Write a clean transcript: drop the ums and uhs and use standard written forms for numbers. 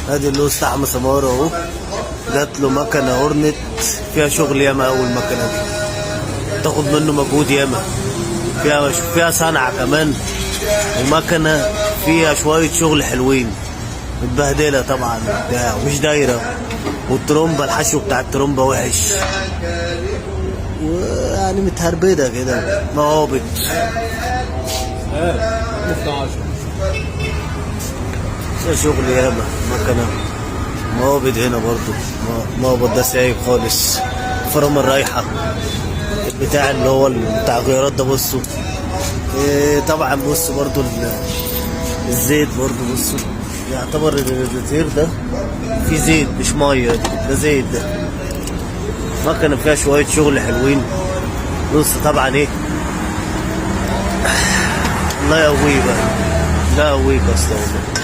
ادي اللي استحمى سمارة اهو، جات له مكنة هورنت فيها شغل ياما. اول مكنة دي تاخد منه مجهود ياما، فيها صنعة كمان، ومكنة فيها شوية شغل حلوين. متبهدلة طبعا بتاع مش دايرة، والترومبة الحشو بتاع الترومبة وحش، ويعني متهربدة كده مهابط. ده شغل ياما مكنة مهابط هنا برضو. مهابط ده سايب خالص، فرامل رايحة. البتاع اللي هو بتاع الغيارات ده بصوا طبعا بصوا برضو الزيت برضو بصوا، يعتبر الزيت ده فيه زيت مش ميه، ده زيت. ده مكنه فيها شويه شغل حلوين. بص طبعا ايه، الله يقويه بقى، الله يقويك يا اسطى والله.